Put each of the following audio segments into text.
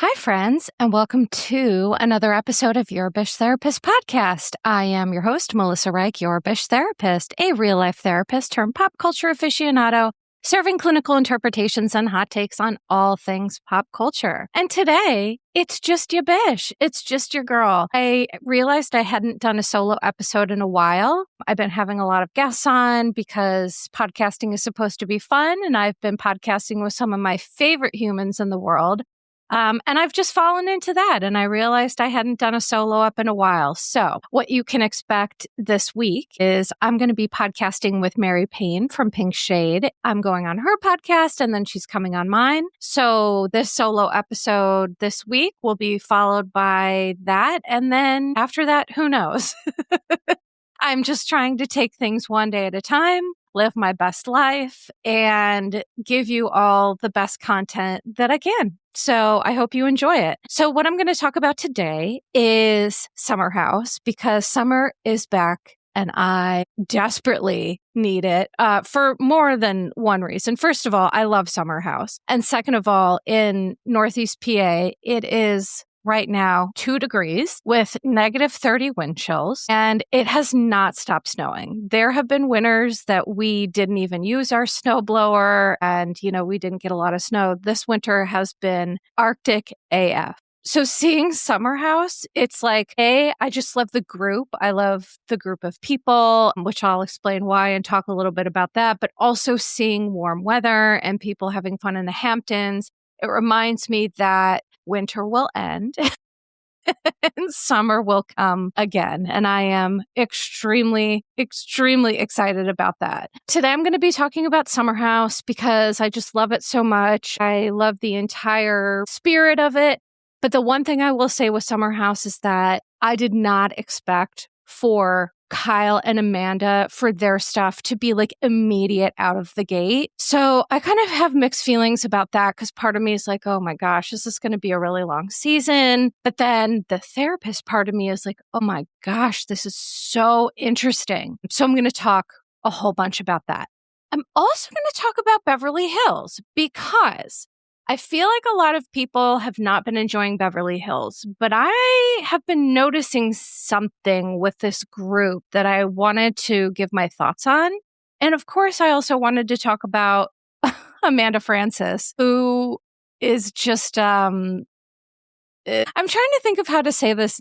Hi, friends, and welcome to another episode of Your RHOBH Therapist podcast. I am your host, Melissa Reich, your RHOBH therapist, a real-life therapist turned pop culture aficionado, serving clinical interpretations and hot takes on all things pop culture. And today, it's just your bish. It's just your girl. I realized I hadn't done a solo episode in a while. I've been having a lot of guests on because podcasting is supposed to be fun, and I've been podcasting with some of my favorite humans in the world. And I've just fallen into that, and I realized I hadn't done a solo up in a while. So what you can expect this week is I'm going to be podcasting with Mary Payne from Pink Shade. I'm going on her podcast, and then she's coming on mine. So this solo episode this week will be followed by that. And then after that, who knows? I'm just trying to take things one day at a time, live my best life, and give you all the best content that I can. So I hope you enjoy it. So what I'm going to talk about today is Summer House, because summer is back and I desperately need it for more than one reason. First of all, I love Summer House. And second of all, in Northeast PA, it is right now 2 degrees with -30 wind chills, and it has not stopped snowing. There have been winters that we didn't even use our snowblower, and, we didn't get a lot of snow. This winter has been Arctic AF. So seeing Summer House, it's like, I just love the group. I love the group of people, which I'll explain why and talk a little bit about that, but also seeing warm weather and people having fun in the Hamptons. It reminds me that winter will end and summer will come again. And I am extremely, extremely excited about that. Today, I'm going to be talking about Summer House because I just love it so much. I love the entire spirit of it. But the one thing I will say with Summer House is that I did not expect for Kyle and Amanda for their stuff to be like immediate out of the gate. So I kind of have mixed feelings about that because part of me is like, oh my gosh, this is going to be a really long season. But then the therapist part of me is like, oh my gosh, this is so interesting. So I'm going to talk a whole bunch about that. I'm also going to talk about Beverly Hills because I feel like a lot of people have not been enjoying Beverly Hills, but I have been noticing something with this group that I wanted to give my thoughts on. And of course, I also wanted to talk about Amanda Francis, who is just, I'm trying to think of how to say this,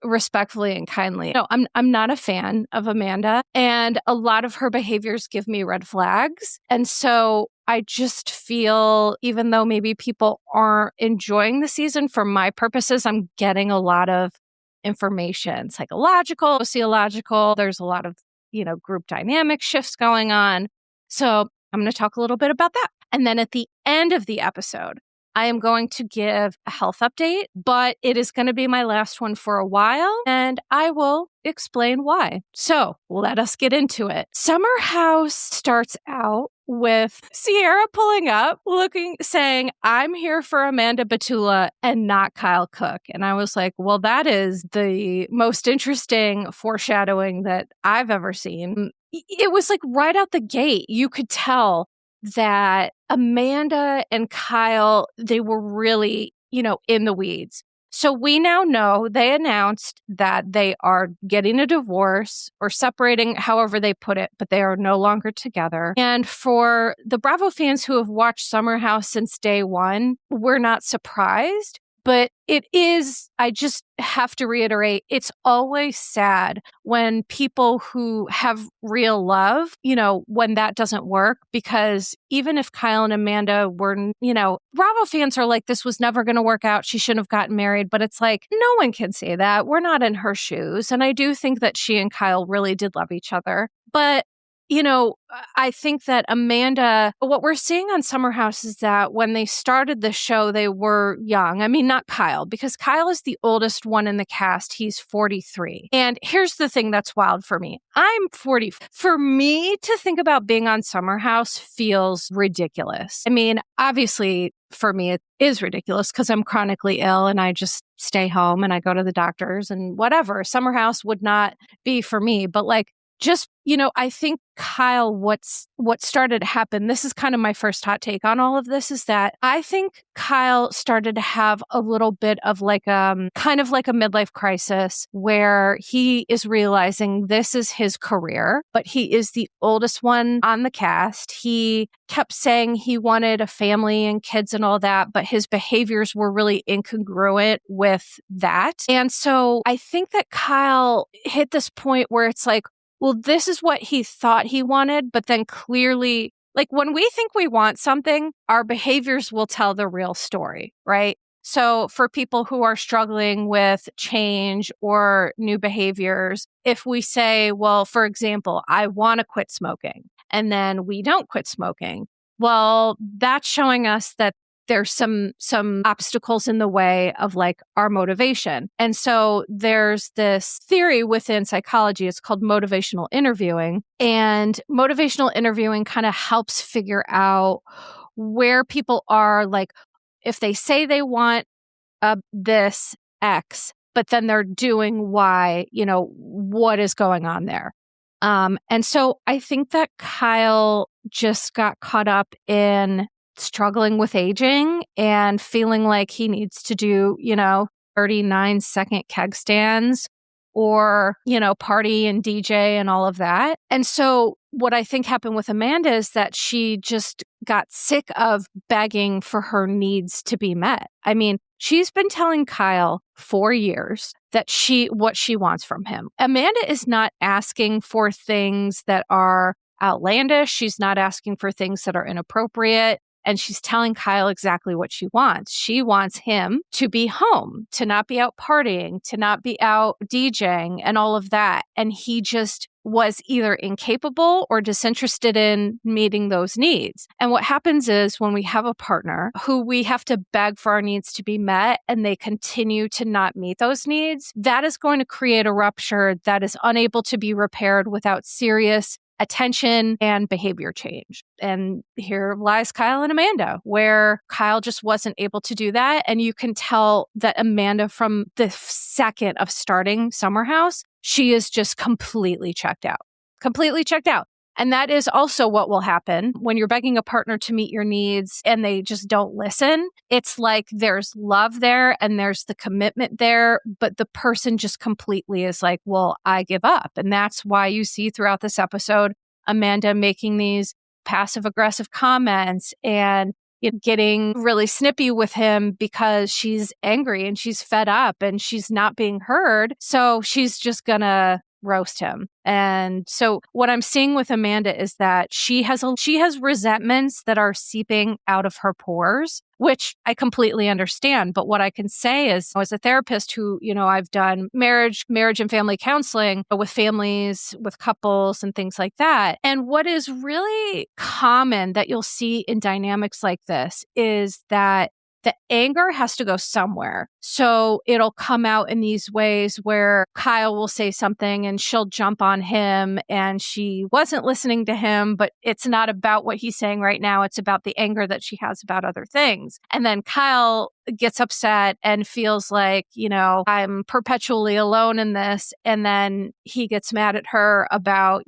respectfully and kindly. No, I'm not a fan of Amanda, and a lot of her behaviors give me red flags. And so I just feel, even though maybe people aren't enjoying the season, for my purposes, I'm getting a lot of information, psychological, sociological. There's a lot of, group dynamic shifts going on. So I'm going to talk a little bit about that. And then at the end of the episode, I am going to give a health update, but it is going to be my last one for a while, and I will explain why. So let us get into it. Summer House starts out with Sierra pulling up, saying, I'm here for Amanda Batula and not Kyle Cook. And I was like, well, that is the most interesting foreshadowing that I've ever seen. It was like right out the gate, you could tell that Amanda and Kyle, they were really, in the weeds. So we now know they announced that they are getting a divorce or separating, however they put it, but they are no longer together. And for the Bravo fans who have watched Summer House since day one, we're not surprised. But it is, I just have to reiterate, it's always sad when people who have real love, when that doesn't work, because even if Kyle and Amanda were, Bravo fans are like, this was never going to work out. She shouldn't have gotten married. But it's like, no one can say that. We're not in her shoes. And I do think that she and Kyle really did love each other. But I think that Amanda, what we're seeing on Summer House is that when they started the show, they were young. I mean, not Kyle, because Kyle is the oldest one in the cast. He's 43. And here's the thing that's wild for me. I'm 40. For me to think about being on Summer House feels ridiculous. I mean, obviously, for me, it is ridiculous because I'm chronically ill and I just stay home and I go to the doctors and whatever. Summer House would not be for me. But just, I think Kyle, what started to happen, this is kind of my first hot take on all of this, is that I think Kyle started to have a little bit of kind of like a midlife crisis where he is realizing this is his career, but he is the oldest one on the cast. He kept saying he wanted a family and kids and all that, but his behaviors were really incongruent with that. And so I think that Kyle hit this point where it's like, well, this is what he thought he wanted, but then clearly, like when we think we want something, our behaviors will tell the real story, right? So for people who are struggling with change or new behaviors, if we say, well, for example, I want to quit smoking, and then we don't quit smoking, well, that's showing us that there's some obstacles in the way of like our motivation. And so there's this theory within psychology. It's called motivational interviewing. And motivational interviewing kind of helps figure out where people are, like if they say they want this X, but then they're doing Y, what is going on there? And so I think that Kyle just got caught up in struggling with aging and feeling like he needs to do, 39-second keg stands or, party and DJ and all of that. And so what I think happened with Amanda is that she just got sick of begging for her needs to be met. I mean, she's been telling Kyle for years that what she wants from him. Amanda is not asking for things that are outlandish. She's not asking for things that are inappropriate. And she's telling Kyle exactly what she wants. She wants him to be home, to not be out partying, to not be out DJing and all of that. And he just was either incapable or disinterested in meeting those needs. And what happens is when we have a partner who we have to beg for our needs to be met and they continue to not meet those needs, that is going to create a rupture that is unable to be repaired without serious attention and behavior change. And here lies Kyle and Amanda, where Kyle just wasn't able to do that. And you can tell that Amanda, from the second of starting Summer House, she is just completely checked out. And that is also what will happen when you're begging a partner to meet your needs and they just don't listen. It's like there's love there and there's the commitment there, but the person just completely is like, well, I give up. And that's why you see throughout this episode, Amanda making these passive aggressive comments and getting really snippy with him because she's angry and she's fed up and she's not being heard. So she's just gonna roast him. And so what I'm seeing with Amanda is that she has resentments that are seeping out of her pores, which I completely understand. But what I can say is, as a therapist who, I've done marriage and family counseling with families, with couples and things like that. And what is really common that you'll see in dynamics like this is that the anger has to go somewhere. So it'll come out in these ways where Kyle will say something and she'll jump on him and she wasn't listening to him, but it's not about what he's saying right now. It's about the anger that she has about other things. And then Kyle gets upset and feels like, I'm perpetually alone in this. And then he gets mad at her about,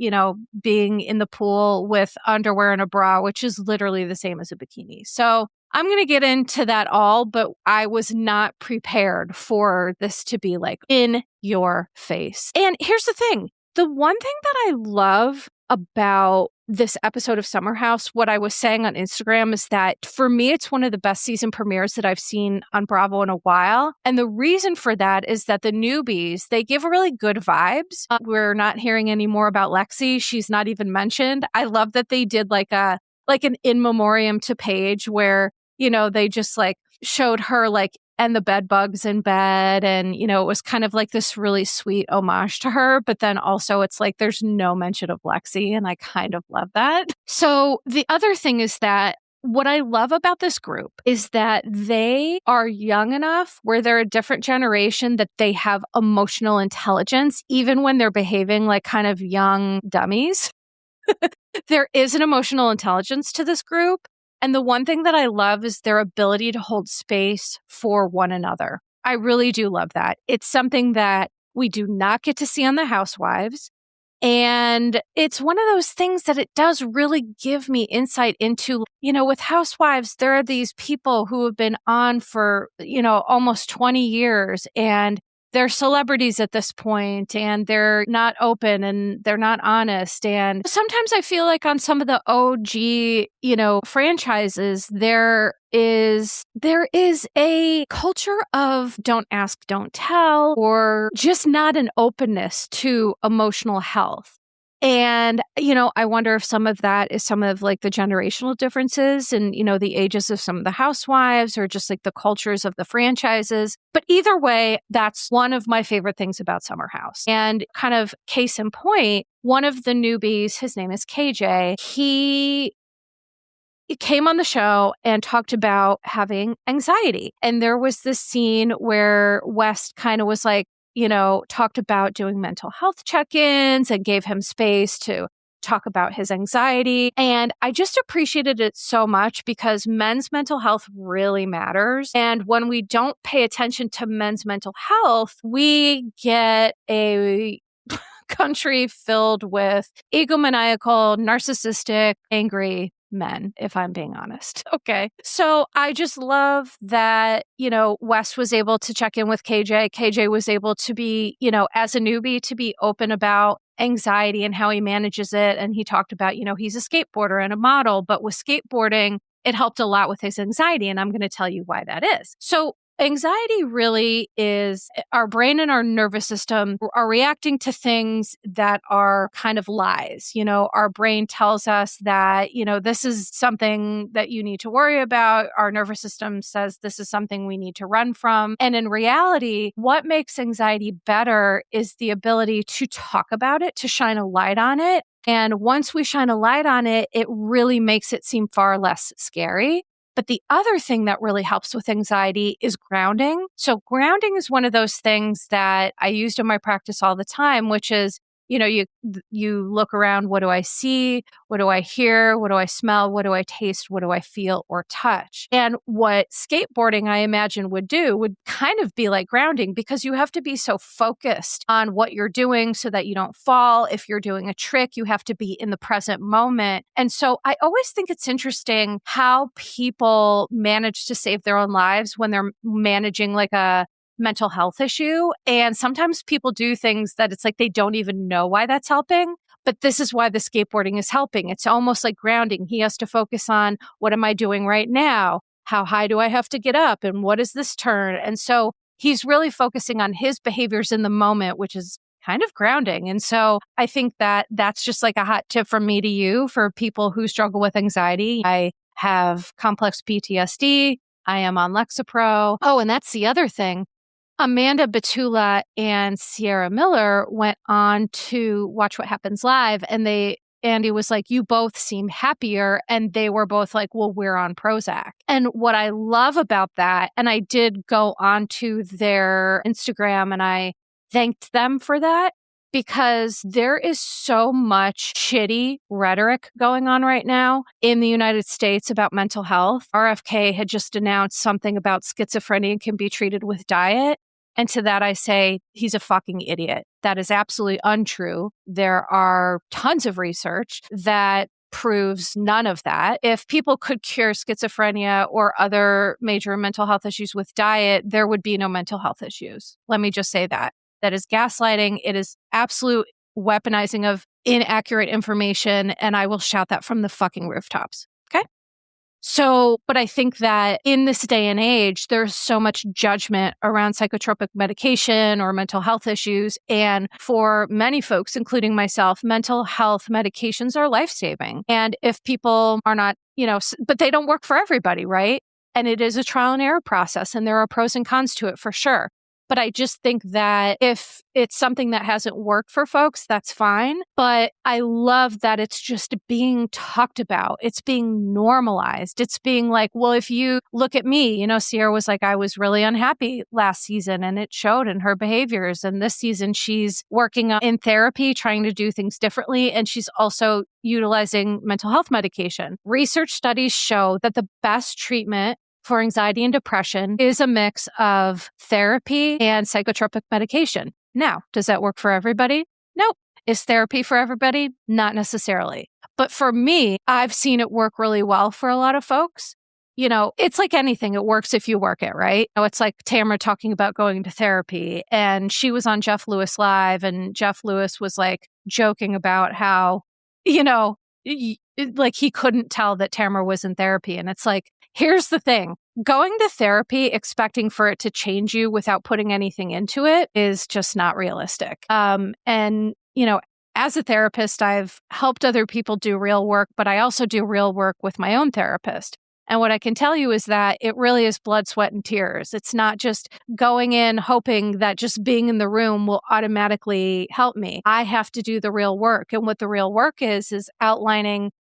being in the pool with underwear and a bra, which is literally the same as a bikini. So I'm going to get into that all, but I was not prepared for this to be like in your face. And here's the thing. The one thing that I love about this episode of Summer House, what I was saying on Instagram, is that for me, it's one of the best season premieres that I've seen on Bravo in a while. And the reason for that is that the newbies, they give really good vibes. We're not hearing any more about Lexi. She's not even mentioned. I love that they did like an in memoriam to Paige where, they just like showed her like and the bed bugs in bed. And, it was kind of like this really sweet homage to her. But then also it's like there's no mention of Lexi. And I kind of love that. So the other thing is that what I love about this group is that they are young enough where they're a different generation, that they have emotional intelligence, even when they're behaving like kind of young dummies. There is an emotional intelligence to this group. And the one thing that I love is their ability to hold space for one another. I really do love that. It's something that we do not get to see on The Housewives. And it's one of those things that it does really give me insight into, with housewives, there are these people who have been on for, almost 20 years and they're celebrities at this point and they're not open and they're not honest. And sometimes I feel like on some of the OG, franchises, there is a culture of don't ask, don't tell, or just not an openness to emotional health. And, I wonder if some of that is some of like the generational differences and, the ages of some of the housewives or just like the cultures of the franchises. But either way, that's one of my favorite things about Summer House. And kind of case in point, one of the newbies, his name is KJ, he came on the show and talked about having anxiety. And there was this scene where West kind of was like, talked about doing mental health check-ins and gave him space to talk about his anxiety. And I just appreciated it so much because men's mental health really matters. And when we don't pay attention to men's mental health, we get a country filled with egomaniacal, narcissistic, angry men, if I'm being honest. Okay. So I just love that, Wes was able to check in with KJ. KJ was able to be, as a newbie, to be open about anxiety and how he manages it. And he talked about, he's a skateboarder and a model, but with skateboarding, it helped a lot with his anxiety. And I'm going to tell you why that is. So anxiety really is our brain and our nervous system are reacting to things that are kind of lies. Our brain tells us that, this is something that you need to worry about. Our nervous system says this is something we need to run from. And in reality, what makes anxiety better is the ability to talk about it, to shine a light on it. And once we shine a light on it, it really makes it seem far less scary. But the other thing that really helps with anxiety is grounding. So grounding is one of those things that I used in my practice all the time, which is, you look around, what do I see? What do I hear? What do I smell? What do I taste? What do I feel or touch? And what skateboarding, I imagine, would do would kind of be like grounding because you have to be so focused on what you're doing so that you don't fall. If you're doing a trick, you have to be in the present moment. And so I always think it's interesting how people manage to save their own lives when they're managing like a mental health issue. And sometimes people do things that it's like they don't even know why that's helping. But this is why the skateboarding is helping. It's almost like grounding. He has to focus on what am I doing right now? How high do I have to get up? And what is this turn? And so he's really focusing on his behaviors in the moment, which is kind of grounding. And so I think that that's just like a hot tip from me to you for people who struggle with anxiety. I have complex PTSD. I am on Lexapro. Oh, and that's the other thing. Amanda Batula and Sierra Miller went on to Watch What Happens Live, and Andy was like, you both seem happier. And they were both like, well, we're on Prozac. And what I love about that, and I did go onto their Instagram and I thanked them for that, because there is so much shitty rhetoric going on right now in the United States about mental health. RFK had just announced something about schizophrenia can be treated with diet. And to that, I say, he's a fucking idiot. That is absolutely untrue. There are tons of research that proves none of that. If people could cure schizophrenia or other major mental health issues with diet, there would be no mental health issues. Let me just say that. That is gaslighting. It is absolute weaponizing of inaccurate information. And I will shout that from the fucking rooftops. Okay? So, but I think that in this day and age, there's so much judgment around psychotropic medication or mental health issues. And for many folks, including myself, mental health medications are life-saving. And if people are not, but they don't work for everybody, right? And it is a trial and error process, and there are pros and cons to it for sure. But I just think that if it's something that hasn't worked for folks, that's fine. But I love that it's just being talked about. It's being normalized. It's being like, well, if you look at me, Sierra was like, I was really unhappy last season and it showed in her behaviors. And this season, she's working in therapy, trying to do things differently. And she's also utilizing mental health medication. Research studies show that the best treatment for anxiety and depression is a mix of therapy and psychotropic medication. Now, does that work for everybody? Nope. Is therapy for everybody? Not necessarily. But for me, I've seen it work really well for a lot of folks. It's like anything. It works if you work it, right? It's like Tamara talking about going to therapy, and she was on Jeff Lewis Live, and Jeff Lewis was like joking about how, like he couldn't tell that Tamara was in therapy. And it's like, here's the thing. Going to therapy expecting for it to change you without putting anything into it is just not realistic. As a therapist, I've helped other people do real work, but I also do real work with my own therapist. And what I can tell you is that it really is blood, sweat, and tears. It's not just going in hoping that just being in the room will automatically help me. I have to do the real work. And what the real work is outlining,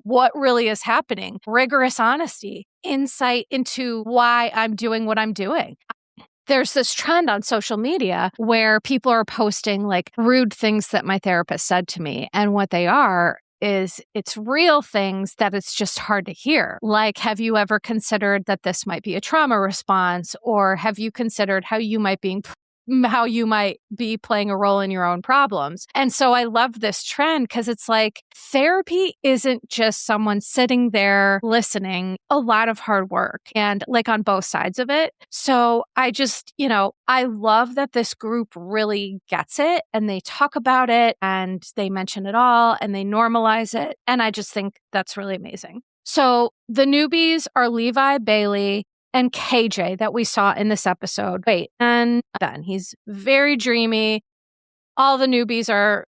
what really is happening, rigorous honesty, insight into why I'm doing what I'm doing. There's this trend on social media where people are posting like rude things that my therapist said to me. And what they are is it's real things that it's just hard to hear. Like, have you ever considered that this might be a trauma response? Or have you considered how you might be playing a role in your own problems? And so I love this trend because it's like therapy isn't just someone sitting there listening, a lot of hard work and like on both sides of it. So I just, I love that this group really gets it and they talk about it and they mention it all and they normalize it. And I just think that's really amazing. So the newbies are Levi, Bailey, and KJ that we saw in this episode. And Ben, he's very dreamy. All the newbies are,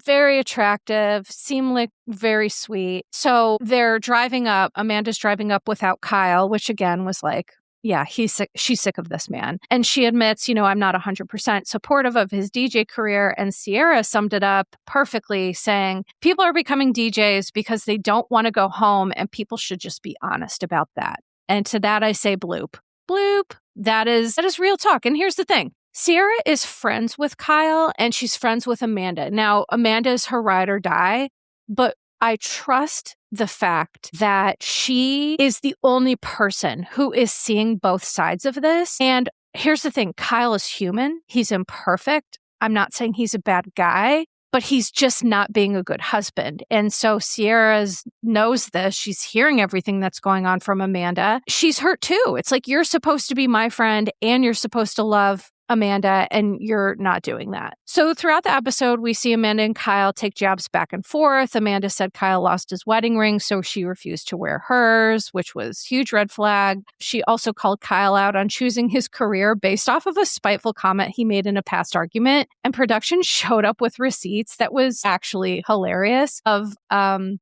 very attractive, seem like very sweet. So they're driving up. Amanda's driving up without Kyle, which again was like, yeah, she's sick of this man. And she admits, I'm not 100% supportive of his DJ career. And Sierra summed it up perfectly, saying, people are becoming DJs because they don't want to go home, and people should just be honest about that. And to that, I say bloop. Bloop. That is real talk. And here's the thing. Sierra is friends with Kyle and she's friends with Amanda. Now, Amanda is her ride or die, but I trust the fact that she is the only person who is seeing both sides of this. And here's the thing. Kyle is human. He's imperfect. I'm not saying he's a bad guy, but he's just not being a good husband. And so Sierra knows this. She's hearing everything that's going on from Amanda. She's hurt too. It's like, you're supposed to be my friend and you're supposed to love Amanda, and you're not doing that. So throughout the episode, we see Amanda and Kyle take jabs back and forth. Amanda said Kyle lost his wedding ring, so she refused to wear hers, which was a huge red flag. She also called Kyle out on choosing his career based off of a spiteful comment he made in a past argument. And production showed up with receipts that was actually hilarious and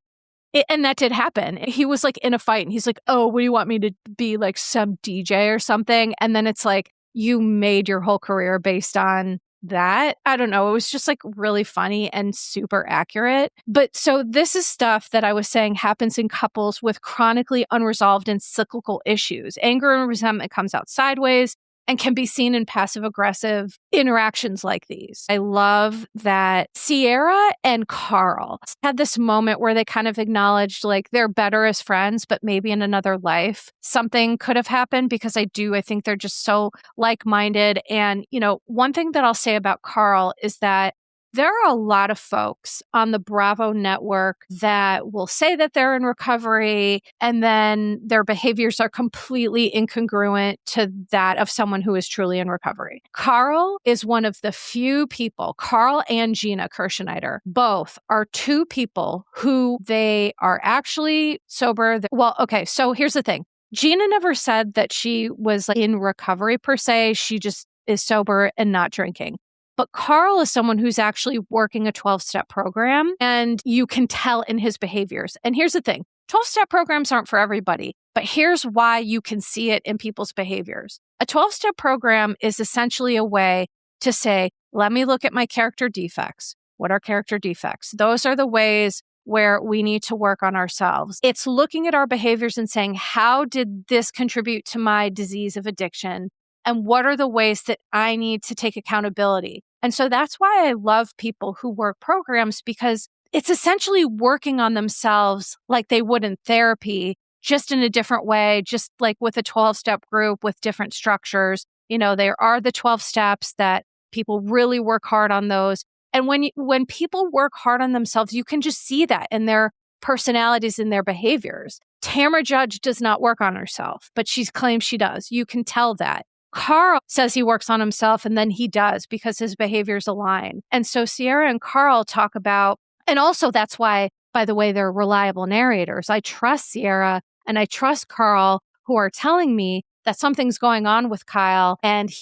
that did happen. He was like in a fight and he's like, oh, what do you want me to be, like some DJ or something? And then it's like, you made your whole career based on that. I don't know. It was just like really funny and super accurate. But so this is stuff that I was saying happens in couples with chronically unresolved and cyclical issues. Anger and resentment comes out sideways and can be seen in passive-aggressive interactions like these. I love that Sierra and Carl had this moment where they kind of acknowledged like they're better as friends, but maybe in another life something could have happened, because I think they're just so like-minded. And, one thing that I'll say about Carl is that there are a lot of folks on the Bravo network that will say that they're in recovery and then their behaviors are completely incongruent to that of someone who is truly in recovery. Carl is one of the few people, Carl and Gina Kirschneider, both are two people who they are actually sober. Well, okay, so here's the thing. Gina never said that she was like in recovery per se. She just is sober and not drinking. But Carl is someone who's actually working a 12-step program, and you can tell in his behaviors. And here's the thing. 12-step programs aren't for everybody, but here's why you can see it in people's behaviors. A 12-step program is essentially a way to say, let me look at my character defects. What are character defects? Those are the ways where we need to work on ourselves. It's looking at our behaviors and saying, how did this contribute to my disease of addiction? And what are the ways that I need to take accountability? And so that's why I love people who work programs, because it's essentially working on themselves like they would in therapy, just in a different way, just like with a 12-step group with different structures. There are the 12 steps that people really work hard on those. And when people work hard on themselves, you can just see that in their personalities and their behaviors. Tamara Judge does not work on herself, but she claims she does. You can tell that. Carl says he works on himself, and then he does because his behaviors align. And so Sierra and Carl talk about, and also that's why, by the way, they're reliable narrators. I trust Sierra and I trust Carl, who are telling me that something's going on with Kyle and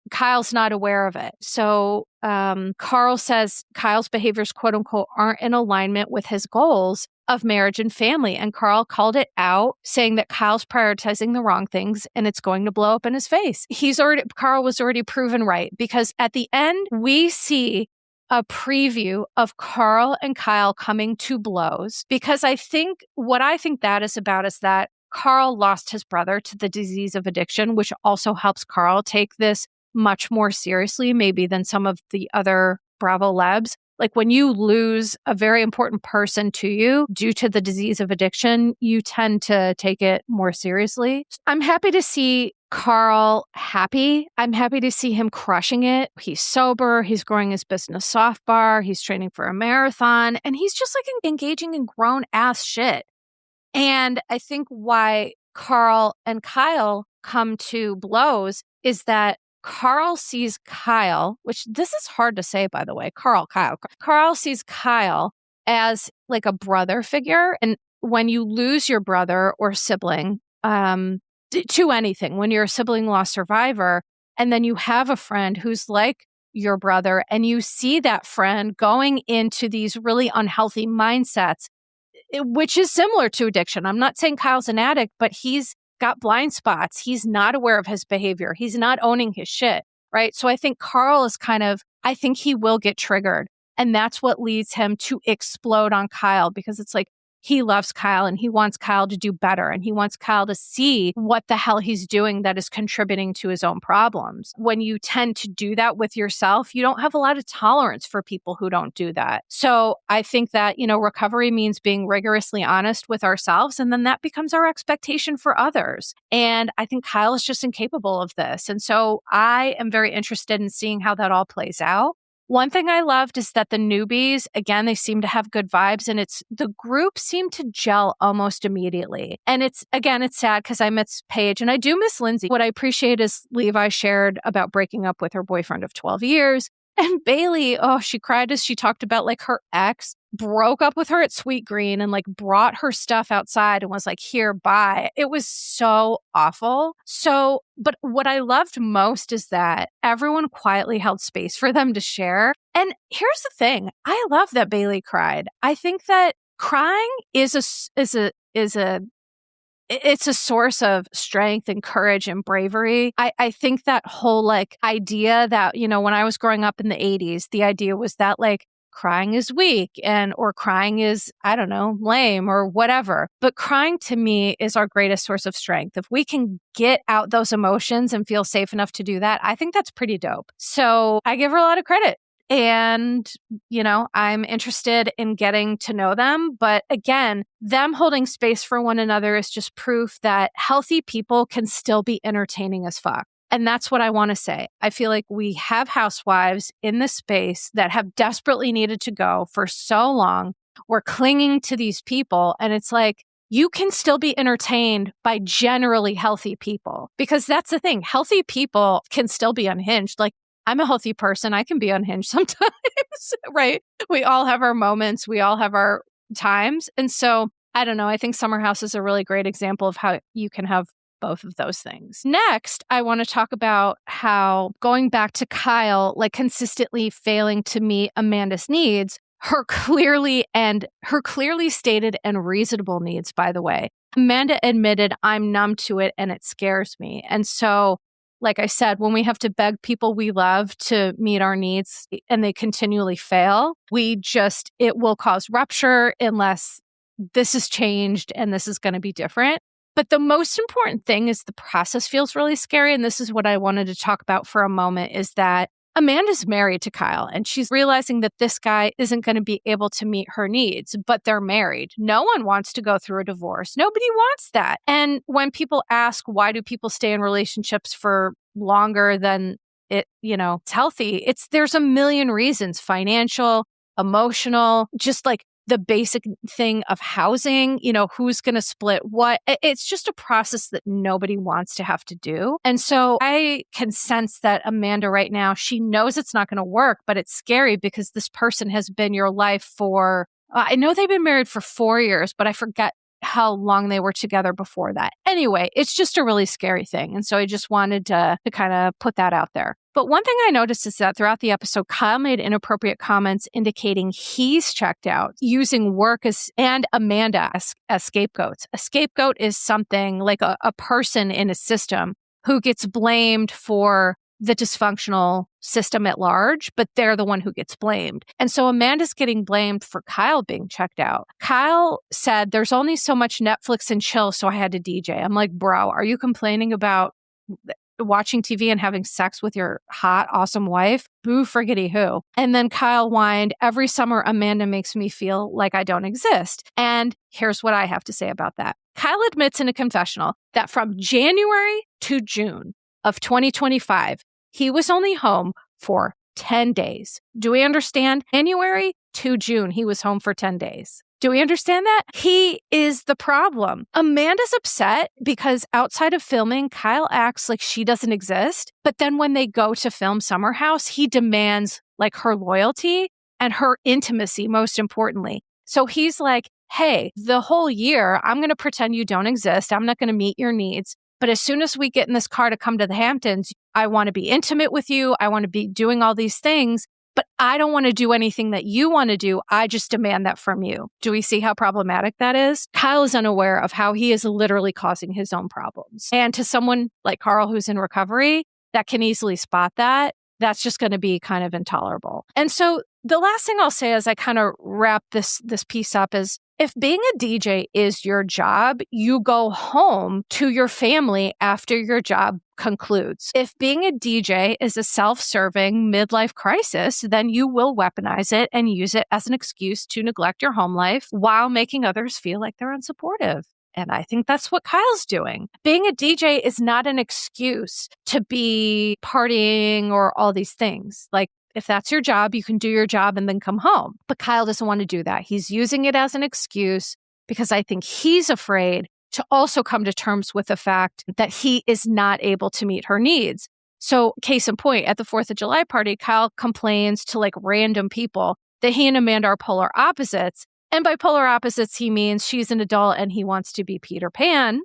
Kyle's not aware of it. So Carl says Kyle's behaviors, quote unquote, aren't in alignment with his goals of marriage and family. And Carl called it out, saying that Kyle's prioritizing the wrong things and it's going to blow up in his face. Carl was already proven right, because at the end, we see a preview of Carl and Kyle coming to blows, because what I think that is about is that Carl lost his brother to the disease of addiction, which also helps Carl take this much more seriously, maybe, than some of the other Bravo Labs. Like, when you lose a very important person to you due to the disease of addiction, you tend to take it more seriously. I'm happy to see Carl happy. I'm happy to see him crushing it. He's sober. He's growing his business soft bar. He's training for a marathon. And he's just like engaging in grown ass shit. And I think why Carl and Kyle come to blows is that Carl sees Kyle, which this is hard to say, by the way, Kyle. Carl sees Kyle as like a brother figure. And when you lose your brother or sibling to anything, when you're a sibling loss survivor, and then you have a friend who's like your brother, and you see that friend going into these really unhealthy mindsets, which is similar to addiction. I'm not saying Kyle's an addict, but he's got blind spots. He's not aware of his behavior. He's not owning his shit, right? So I think Carl is I think he will get triggered. And that's what leads him to explode on Kyle, because it's like, he loves Kyle and he wants Kyle to do better. And he wants Kyle to see what the hell he's doing that is contributing to his own problems. When you tend to do that with yourself, you don't have a lot of tolerance for people who don't do that. So I think that, recovery means being rigorously honest with ourselves. And then that becomes our expectation for others. And I think Kyle is just incapable of this. And so I am very interested in seeing how that all plays out. One thing I loved is that the newbies, again, they seem to have good vibes, and the group seemed to gel almost immediately. And it's sad because I miss Paige and I do miss Lindsay. What I appreciate is Levi shared about breaking up with her boyfriend of 12 years. And Bailey, she cried as she talked about like her ex broke up with her at Sweet Green and like brought her stuff outside and was like, here, bye. It was so awful. But what I loved most is that everyone quietly held space for them to share. And here's the thing. I love that Bailey cried. I think that crying is it's a source of strength and courage and bravery. I think that whole like idea that, when I was growing up in the 80s, the idea was that like crying is weak or crying is, I don't know, lame or whatever. But crying to me is our greatest source of strength. If we can get out those emotions and feel safe enough to do that, I think that's pretty dope. So I give her a lot of credit. And, I'm interested in getting to know them. But again, them holding space for one another is just proof that healthy people can still be entertaining as fuck. And that's what I want to say. I feel like we have housewives in this space that have desperately needed to go for so long. We're clinging to these people. And it's like, you can still be entertained by generally healthy people. Because that's the thing. Healthy people can still be unhinged. Like, I'm a healthy person. I can be unhinged sometimes, right? We all have our moments. We all have our times. And so, I don't know. I think Summer House is a really great example of how you can have both of those things. Next, I want to talk about how, going back to Kyle, like consistently failing to meet Amanda's needs, her clearly stated and reasonable needs, by the way. Amanda admitted, I'm numb to it and it scares me. And so, like I said, when we have to beg people we love to meet our needs and they continually fail, it will cause rupture unless this is changed and this is going to be different. But the most important thing is the process feels really scary. And this is what I wanted to talk about for a moment, is that Amanda's married to Kyle and she's realizing that this guy isn't going to be able to meet her needs, but they're married. No one wants to go through a divorce. Nobody wants that. And when people ask, why do people stay in relationships for longer than it's healthy. There's a million reasons, financial, emotional, just like the basic thing of housing, who's going to split what. It's just a process that nobody wants to have to do. And so I can sense that Amanda right now, she knows it's not going to work, but it's scary because this person has been your life for, I know they've been married for 4 years, but I forget how long they were together before that. Anyway, it's just a really scary thing. And so I just wanted to kind of put that out there. But one thing I noticed is that throughout the episode, Kyle made inappropriate comments indicating he's checked out, using work and Amanda as scapegoats. A scapegoat is something like a person in a system who gets blamed for the dysfunctional system at large, but they're the one who gets blamed. And so Amanda's getting blamed for Kyle being checked out. Kyle said, there's only so much Netflix and chill, so I had to DJ. I'm like, bro, are you complaining about watching TV and having sex with your hot, awesome wife? Boo friggity who. And then Kyle whined, every summer Amanda makes me feel like I don't exist. And here's what I have to say about that. Kyle admits in a confessional that from January to June of 2025, he was only home for 10 days. Do we understand? January to June, he was home for 10 days. Do we understand that? He is the problem. Amanda's upset because outside of filming, Kyle acts like she doesn't exist. But then when they go to film Summer House, he demands like her loyalty and her intimacy, most importantly. So he's like, hey, the whole year, I'm going to pretend you don't exist. I'm not going to meet your needs. But as soon as we get in this car to come to the Hamptons, I want to be intimate with you. I want to be doing all these things, but I don't want to do anything that you want to do. I just demand that from you. Do we see how problematic that is? Kyle is unaware of how he is literally causing his own problems. And to someone like Carl, who's in recovery, that can easily spot that, that's just going to be kind of intolerable. And so the last thing I'll say as I kind of wrap this piece up is, if being a DJ is your job, you go home to your family after your job concludes. If being a DJ is a self-serving midlife crisis, then you will weaponize it and use it as an excuse to neglect your home life while making others feel like they're unsupportive. And I think that's what Kyle's doing. Being a DJ is not an excuse to be partying or all these things. Like, if that's your job, you can do your job and then come home. But Kyle doesn't want to do that. He's using it as an excuse because I think he's afraid to also come to terms with the fact that he is not able to meet her needs. So case in point, at the 4th of July party, Kyle complains to like random people that he and Amanda are polar opposites. And by polar opposites, he means she's an adult and he wants to be Peter Pan.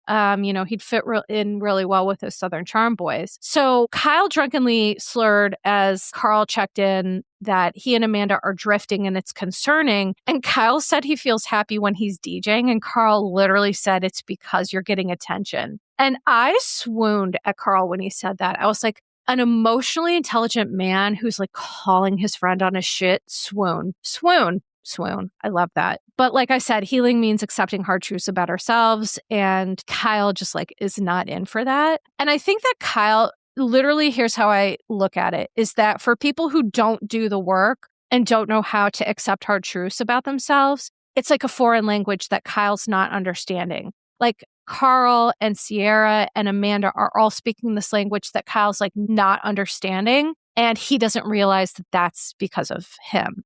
He'd fit in really well with those Southern Charm boys. So Kyle drunkenly slurred as Carl checked in that he and Amanda are drifting and it's concerning. And Kyle said he feels happy when he's DJing. And Carl literally said, it's because you're getting attention. And I swooned at Carl when he said that. I was like, an emotionally intelligent man who's like calling his friend on his shit. Swoon. I love that. But like I said, healing means accepting hard truths about ourselves. And Kyle just like is not in for that. And I think that Kyle, literally, here's how I look at it, is that for people who don't do the work and don't know how to accept hard truths about themselves, it's like a foreign language that Kyle's not understanding. Like Carl and Sierra and Amanda are all speaking this language that Kyle's like not understanding. And he doesn't realize that that's because of him.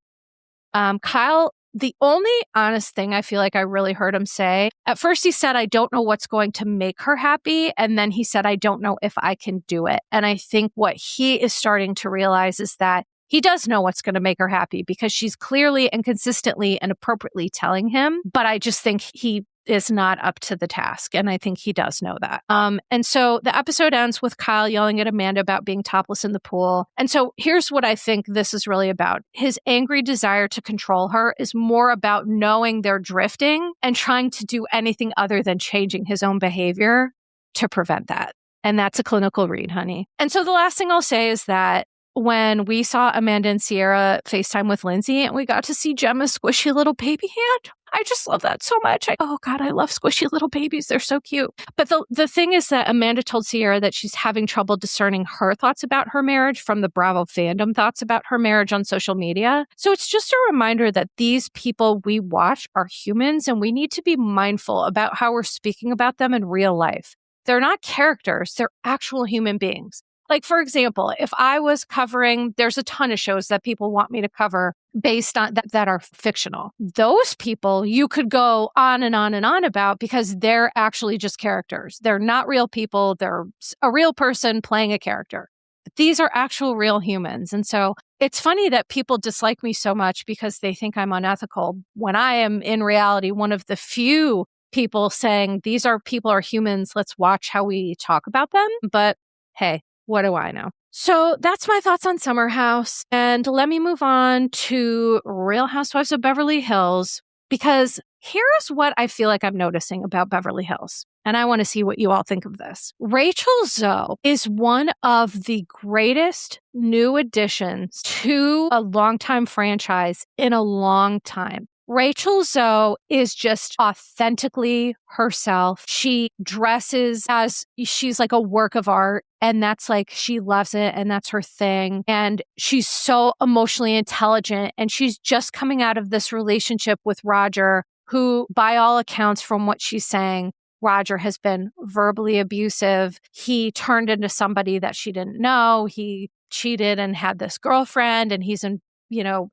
Kyle, the only honest thing I feel like I really heard him say, at first he said, I don't know what's going to make her happy. And then he said, I don't know if I can do it. And I think what he is starting to realize is that he does know what's going to make her happy because she's clearly and consistently and appropriately telling him. But I just think he is not up to the task. And I think he does know that. And so the episode ends with Kyle yelling at Amanda about being topless in the pool. And so here's what I think this is really about. His angry desire to control her is more about knowing they're drifting and trying to do anything other than changing his own behavior to prevent that. And that's a clinical read, honey. And so the last thing I'll say is that when we saw Amanda and Sierra FaceTime with Lindsay and we got to see Gemma's squishy little baby hand, I just love that so much. Oh God, I love squishy little babies. They're so cute. But the thing is that Amanda told Sierra that she's having trouble discerning her thoughts about her marriage from the Bravo fandom thoughts about her marriage on social media. So it's just a reminder that these people we watch are humans and we need to be mindful about how we're speaking about them in real life. They're not characters. They're actual human beings. Like, for example, if I was covering, there's a ton of shows that people want me to cover based on that are fictional. Those people you could go on and on and on about because they're actually just characters. They're not real people. They're a real person playing a character. These are actual real humans. And so it's funny that people dislike me so much because they think I'm unethical when I am in reality one of the few people saying these are people are humans. Let's watch how we talk about them. But hey, what do I know? So that's my thoughts on Summer House. And let me move on to Real Housewives of Beverly Hills, because here's what I feel like I'm noticing about Beverly Hills. And I want to see what you all think of this. Rachel Zoe is one of the greatest new additions to a longtime franchise in a long time. Rachel Zoe is just authentically herself. She dresses as she's like a work of art, and that's like, she loves it and that's her thing. And she's so emotionally intelligent, and she's just coming out of this relationship with Roger, who, by all accounts, from what she's saying, Roger has been verbally abusive. He turned into somebody that she didn't know. He cheated and had this girlfriend, and he's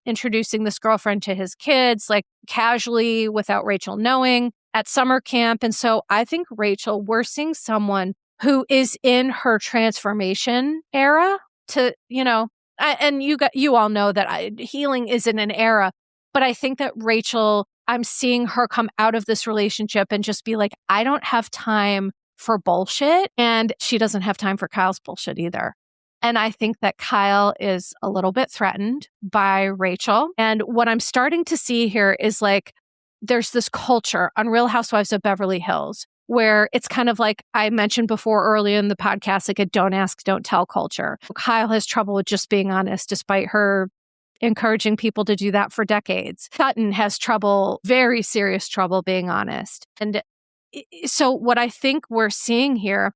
introducing this girlfriend to his kids, like casually without Rachel knowing at summer camp. And so I think Rachel, we're seeing someone who is in her transformation era to, and you all know that healing isn't an era, but I think that Rachel, I'm seeing her come out of this relationship and just be like, I don't have time for bullshit. And she doesn't have time for Kyle's bullshit either. And I think that Kyle is a little bit threatened by Rachel. And what I'm starting to see here is like, there's this culture on Real Housewives of Beverly Hills where it's kind of like I mentioned before earlier in the podcast, like a don't ask, don't tell culture. Kyle has trouble with just being honest, despite her encouraging people to do that for decades. Sutton has trouble, very serious trouble being honest. And so what I think we're seeing here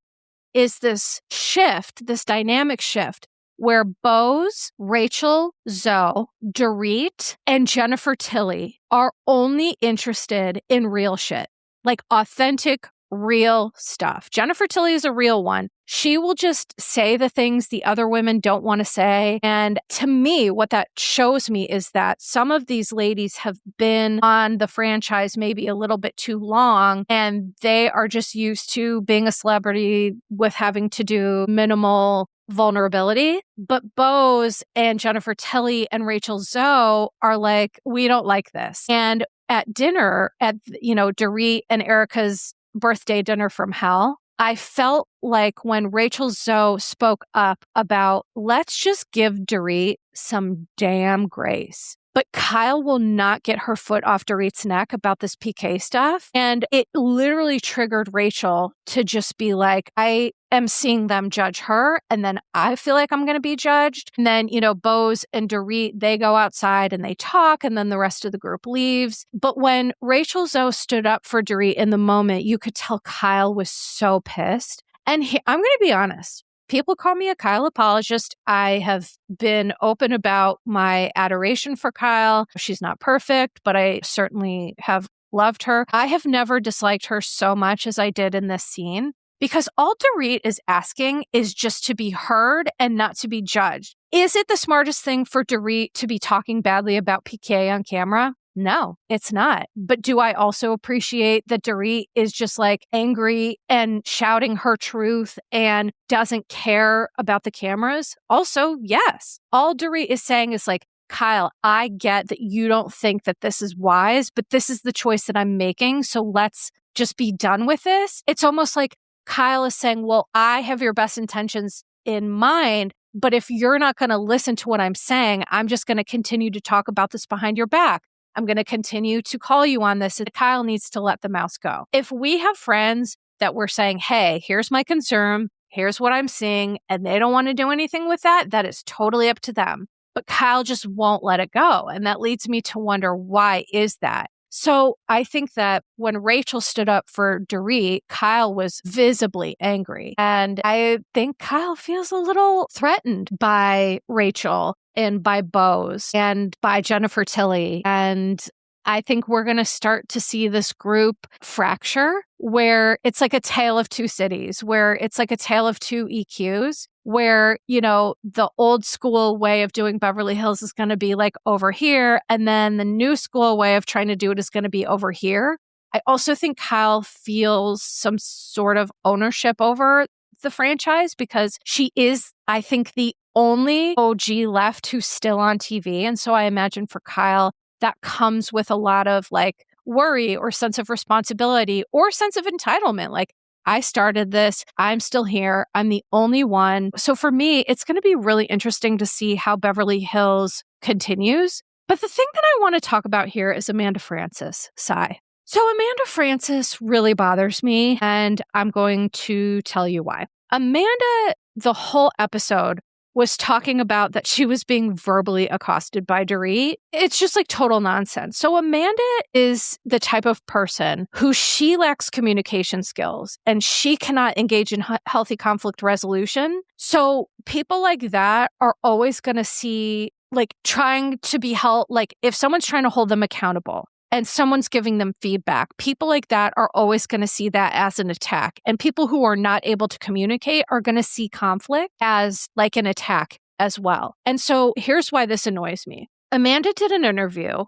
is this shift, this dynamic shift, where Boz, Rachel Zoe, Dorit, and Jennifer Tilly are only interested in real shit, like authentic, real stuff. Jennifer Tilly is a real one. She will just say the things the other women don't want to say. And to me, what that shows me is that some of these ladies have been on the franchise maybe a little bit too long, and they are just used to being a celebrity with having to do minimal vulnerability. But Boz and Jennifer Tilly and Rachel Zoe are like, we don't like this. And at dinner, at, Dorit and Erica's birthday dinner from hell, I felt like when Rachel Zoe spoke up about, let's just give Dorit some damn grace. But Kyle will not get her foot off Dorit's neck about this PK stuff. And it literally triggered Rachel to just be like, I am seeing them judge her. And then I feel like I'm going to be judged. And then, Boz and Dorit, they go outside and they talk, and then the rest of the group leaves. But when Rachel Zoe stood up for Dorit in the moment, you could tell Kyle was so pissed. And I'm going to be honest. People call me a Kyle apologist. I have been open about my adoration for Kyle. She's not perfect, but I certainly have loved her. I have never disliked her so much as I did in this scene, because all Dorit is asking is just to be heard and not to be judged. Is it the smartest thing for Dorit to be talking badly about PK on camera? No, it's not. But do I also appreciate that Dorit is just like angry and shouting her truth and doesn't care about the cameras? Also, yes. All Dorit is saying is like, Kyle, I get that you don't think that this is wise, but this is the choice that I'm making. So let's just be done with this. It's almost like Kyle is saying, well, I have your best intentions in mind, but if you're not going to listen to what I'm saying, I'm just going to continue to talk about this behind your back. I'm going to continue to call you on this. And Kyle needs to let the mouse go. If we have friends that we're saying, hey, here's my concern, here's what I'm seeing, and they don't want to do anything with that, that is totally up to them. But Kyle just won't let it go. And that leads me to wonder, why is that? So I think that when Rachel stood up for Dorit, Kyle was visibly angry. And I think Kyle feels a little threatened by Rachel and by Boz and by Jennifer Tilly. And I think we're going to start to see this group fracture where it's like a tale of two cities, where it's like a tale of two EQs, where, the old school way of doing Beverly Hills is going to be like over here. And then the new school way of trying to do it is going to be over here. I also think Kyle feels some sort of ownership over the franchise because she is, I think, the only OG left who's still on TV. And so I imagine for Kyle, that comes with a lot of like worry or sense of responsibility or sense of entitlement. Like, I started this, I'm still here, I'm the only one. So for me, it's going to be really interesting to see how Beverly Hills continues. But the thing that I want to talk about here is Amanda Francis, sigh. So Amanda Francis really bothers me, and I'm going to tell you why. Amanda, the whole episode, was talking about that she was being verbally accosted by Dorit. It's just like total nonsense. So Amanda is the type of person who she lacks communication skills and she cannot engage in healthy conflict resolution. So people like that are always going to see like trying to be held, like if someone's trying to hold them accountable and someone's giving them feedback, people like that are always going to see that as an attack. And people who are not able to communicate are going to see conflict as like an attack as well. And so here's why this annoys me. Amanda did an interview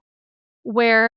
where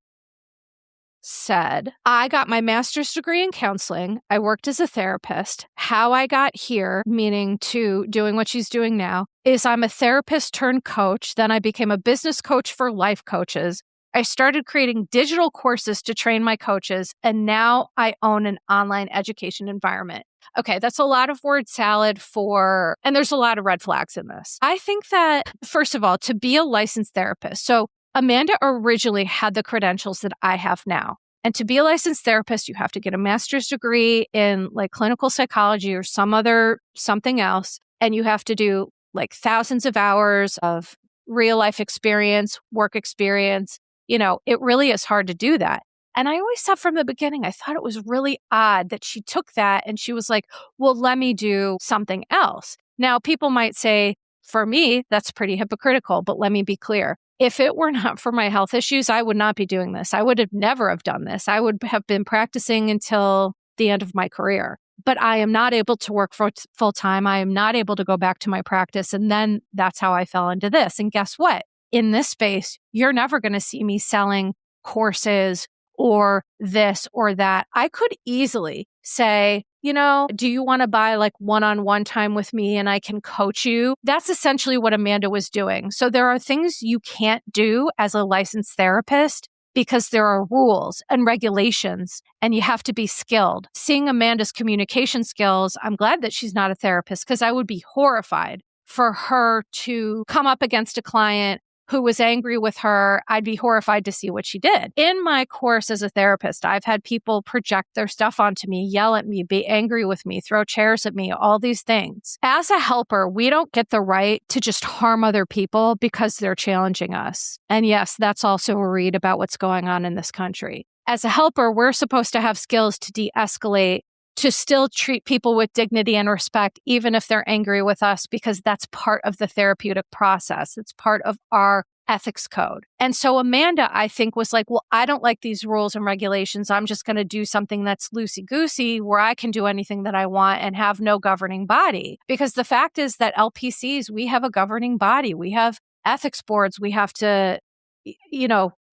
said, I got my master's degree in counseling. I worked as a therapist. How I got here, meaning to doing what she's doing now, is I'm a therapist turned coach. Then I became a business coach for life coaches. I started creating digital courses to train my coaches, and now I own an online education environment. Okay, that's a lot of word salad and there's a lot of red flags in this. I think that, first of all, to be a licensed therapist, so Amanda originally had the credentials that I have now. And to be a licensed therapist, you have to get a master's degree in like clinical psychology or something else. And you have to do like thousands of hours of real life experience, work experience. It really is hard to do that. And I always thought from the beginning, I thought it was really odd that she took that and she was like, well, let me do something else. Now, people might say, for me, that's pretty hypocritical, but let me be clear. If it were not for my health issues, I would not be doing this. I would have never have done this. I would have been practicing until the end of my career. But I am not able to work full time. I am not able to go back to my practice. And then that's how I fell into this. And guess what? In this space, you're never going to see me selling courses or this or that. I could easily say, do you want to buy like one-on-one time with me and I can coach you? That's essentially what Amanda was doing. So there are things you can't do as a licensed therapist because there are rules and regulations and you have to be skilled. Seeing Amanda's communication skills, I'm glad that she's not a therapist because I would be horrified for her to come up against a client who was angry with her. I'd be horrified to see what she did. In my course as a therapist, I've had people project their stuff onto me, yell at me, be angry with me, throw chairs at me, all these things. As a helper, we don't get the right to just harm other people because they're challenging us. And yes, that's also a read about what's going on in this country. As a helper, we're supposed to have skills to de-escalate, to still treat people with dignity and respect, even if they're angry with us, because that's part of the therapeutic process. It's part of our ethics code. And so Amanda, I think, was like, well, I don't like these rules and regulations. I'm just going to do something that's loosey-goosey where I can do anything that I want and have no governing body. Because the fact is that LPCs, we have a governing body. We have ethics boards we have to,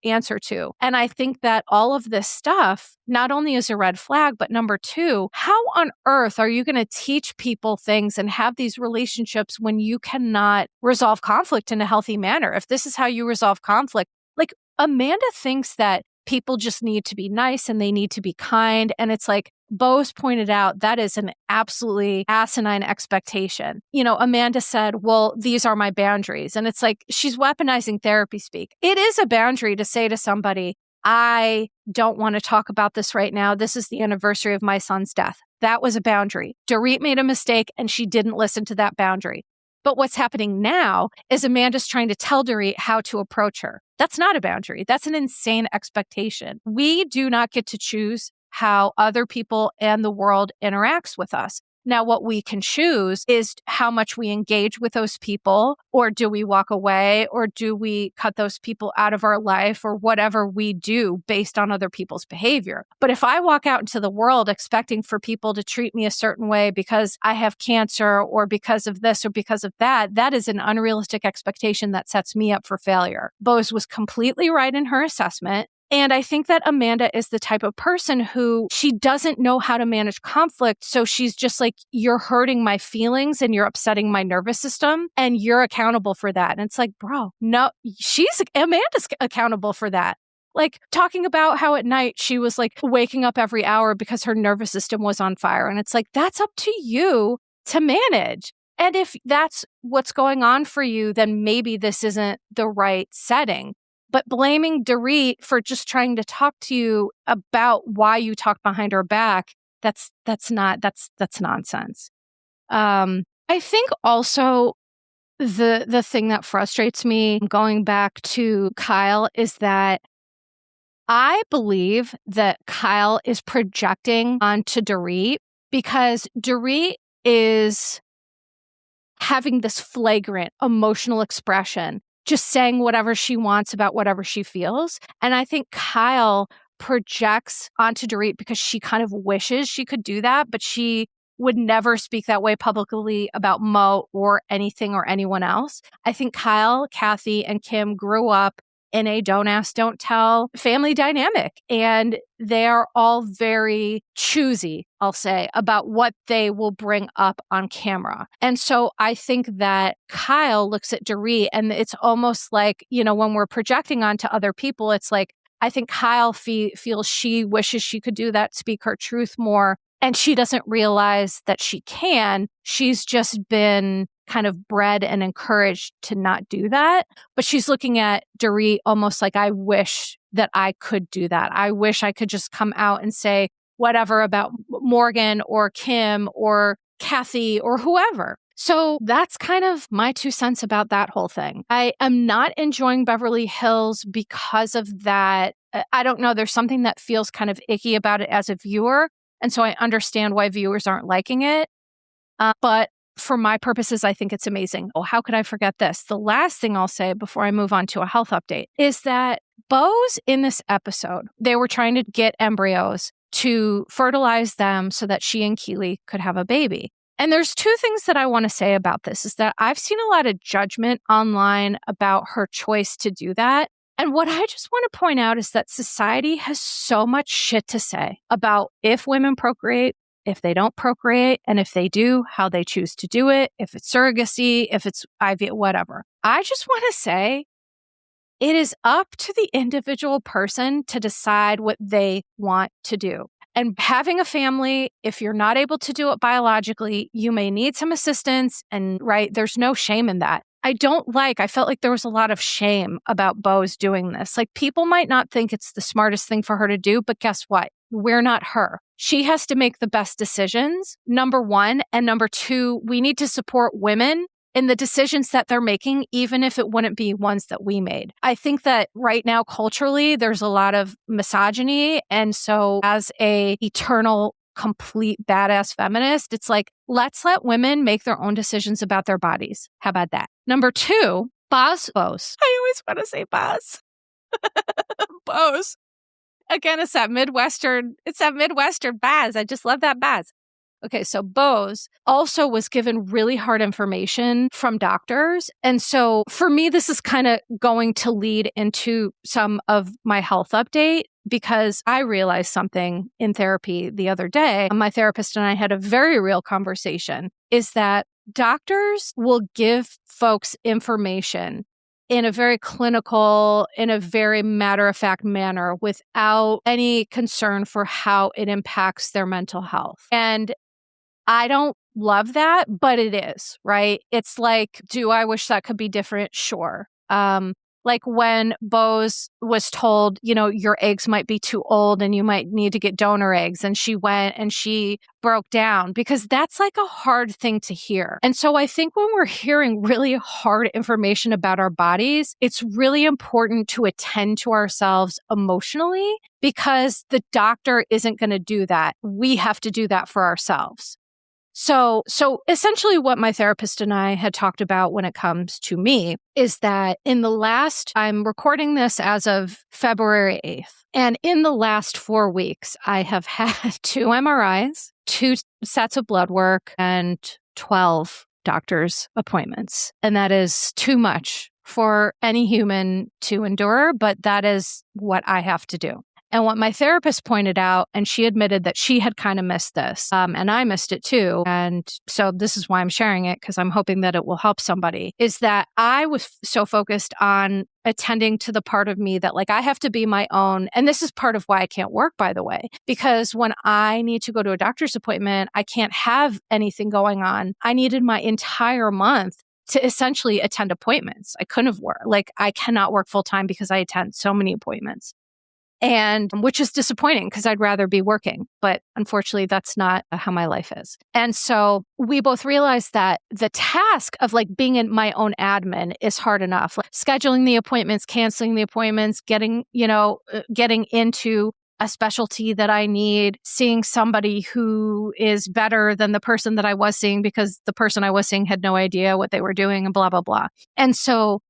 answer to. And I think that all of this stuff not only is a red flag, but number two, how on earth are you going to teach people things and have these relationships when you cannot resolve conflict in a healthy manner? If this is how you resolve conflict, like Amanda thinks that people just need to be nice and they need to be kind. And it's like, Bo's pointed out, that is an absolutely asinine expectation. Amanda said, well, these are my boundaries. And it's like, she's weaponizing therapy speak. It is a boundary to say to somebody, I don't want to talk about this right now. This is the anniversary of my son's death. That was a boundary. Dorit made a mistake and she didn't listen to that boundary. But what's happening now is Amanda's trying to tell Dorit how to approach her. That's not a boundary. That's an insane expectation. We do not get to choose how other people and the world interacts with us. Now, what we can choose is how much we engage with those people, or do we walk away, or do we cut those people out of our life, or whatever we do based on other people's behavior. But if I walk out into the world expecting for people to treat me a certain way because I have cancer or because of this or because of that, that is an unrealistic expectation that sets me up for failure. Boz was completely right in her assessment. And I think that Amanda is the type of person who she doesn't know how to manage conflict. So she's just like, you're hurting my feelings and you're upsetting my nervous system and you're accountable for that. And it's like, bro, no, Amanda's accountable for that. Like talking about how at night she was like waking up every hour because her nervous system was on fire. And it's like, that's up to you to manage. And if that's what's going on for you, then maybe this isn't the right setting. But blaming Dorit for just trying to talk to you about why you talked behind her back, that's nonsense. I think also the thing that frustrates me going back to Kyle is that I believe that Kyle is projecting onto Dorit because Dorit is having this flagrant emotional expression, just saying whatever she wants about whatever she feels. And I think Kyle projects onto Dorit because she kind of wishes she could do that, but she would never speak that way publicly about Mo or anything or anyone else. I think Kyle, Kathy, and Kim grew up in a don't ask, don't tell family dynamic. And they are all very choosy, I'll say, about what they will bring up on camera. And so I think that Kyle looks at Dorit and it's almost like, when we're projecting onto other people, it's like, I think Kyle feels she wishes she could do that, speak her truth more. And she doesn't realize that she can. She's just been kind of bred and encouraged to not do that. But she's looking at Dorit almost like, I wish that I could do that. I wish I could just come out and say whatever about Morgan or Kim or Kathy or whoever. So that's kind of my 2 cents about that whole thing. I am not enjoying Beverly Hills because of that. I don't know. There's something that feels kind of icky about it as a viewer. And so I understand why viewers aren't liking it. But for my purposes, I think it's amazing. Oh, how could I forget this? The last thing I'll say before I move on to a health update is that Boz in this episode, they were trying to get embryos to fertilize them so that she and Keely could have a baby. And there's 2 things that I want to say about this is that I've seen a lot of judgment online about her choice to do that. And what I just want to point out is that society has so much shit to say about if women procreate, if they don't procreate, and if they do, how they choose to do it, if it's surrogacy, if it's IVF, whatever. I just want to say it is up to the individual person to decide what they want to do. And having a family, if you're not able to do it biologically, you may need some assistance. And there's no shame in that. I felt like there was a lot of shame about Boz doing this. Like people might not think it's the smartest thing for her to do, but guess what? We're not her. She has to make the best decisions, number 1. And number 2, we need to support women in the decisions that they're making, even if it wouldn't be ones that we made. I think that right now, culturally, there's a lot of misogyny. And so as a eternal, complete badass feminist, it's like, let's let women make their own decisions about their bodies. How about that? Number 2, Boz. I always want to say Boz. Boz. Again, it's that Midwestern Boz. I just love that Boz. Okay, so Boz also was given really hard information from doctors. And so for me, this is kind of going to lead into some of my health update because I realized something in therapy the other day. My therapist and I had a very real conversation, is that doctors will give folks information in a very clinical, in a very matter-of-fact manner without any concern for how it impacts their mental health. And I don't love that, but it is, right? It's like, do I wish that could be different? Sure. Like when Boz was told, your eggs might be too old and you might need to get donor eggs. And she went and she broke down because that's like a hard thing to hear. And so I think when we're hearing really hard information about our bodies, it's really important to attend to ourselves emotionally because the doctor isn't going to do that. We have to do that for ourselves. So essentially what my therapist and I had talked about when it comes to me is that I'm recording this as of February 8th. And in the last 4 weeks, I have had 2 MRIs, 2 sets of blood work, and 12 doctor's appointments. And that is too much for any human to endure, but that is what I have to do. And what my therapist pointed out, and she admitted that she had kind of missed this, and I missed it too. And so this is why I'm sharing it, because I'm hoping that it will help somebody, is that I was so focused on attending to the part of me that I have to be my own. And this is part of why I can't work, by the way, because when I need to go to a doctor's appointment, I can't have anything going on. I needed my entire month to essentially attend appointments. I couldn't have worked. I cannot work full time because I attend so many appointments. And which is disappointing because I'd rather be working. But unfortunately, that's not how my life is. And so we both realized that the task of being in my own admin is hard enough. Scheduling the appointments, canceling the appointments, getting into a specialty that I need, seeing somebody who is better than the person that I was seeing because the person I was seeing had no idea what they were doing and blah, blah, blah. And so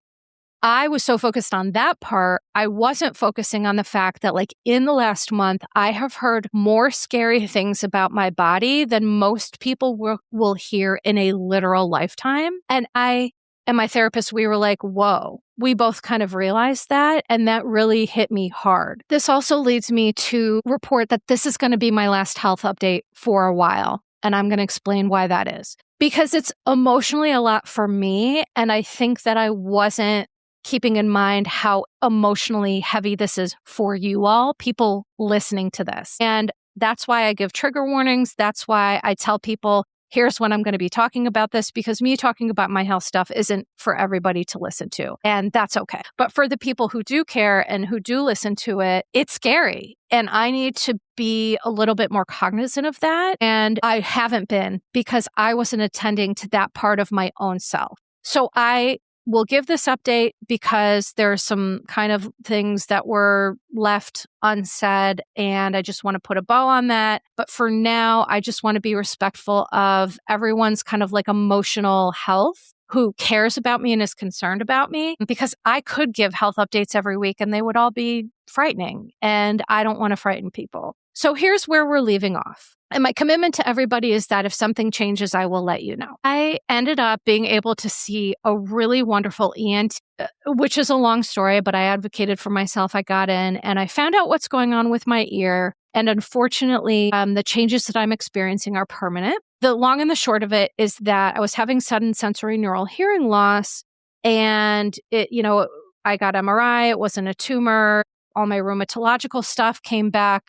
I was so focused on that part, I wasn't focusing on the fact that in the last month, I have heard more scary things about my body than most people will hear in a literal lifetime. And I and my therapist, we were like, whoa, we both kind of realized that. And that really hit me hard. This also leads me to report that this is going to be my last health update for a while. And I'm going to explain why that is. Because it's emotionally a lot for me. And I think that I wasn't keeping in mind how emotionally heavy this is for you all, people listening to this. And that's why I give trigger warnings. That's why I tell people, here's when I'm going to be talking about this, because me talking about my health stuff isn't for everybody to listen to. And that's okay. But for the people who do care and who do listen to it, it's scary. And I need to be a little bit more cognizant of that. And I haven't been because I wasn't attending to that part of my own self. So I will give this update because there are some kind of things that were left unsaid, and I just want to put a bow on that. But for now, I just want to be respectful of everyone's kind of emotional health who cares about me and is concerned about me, because I could give health updates every week and they would all be frightening, and I don't want to frighten people. So here's where we're leaving off. And my commitment to everybody is that if something changes, I will let you know. I ended up being able to see a really wonderful ENT, which is a long story, but I advocated for myself. I got in and I found out what's going on with my ear. And unfortunately, the changes that I'm experiencing are permanent. The long and the short of it is that I was having sudden sensory neural hearing loss, and I got MRI. It wasn't a tumor. All my rheumatological stuff came back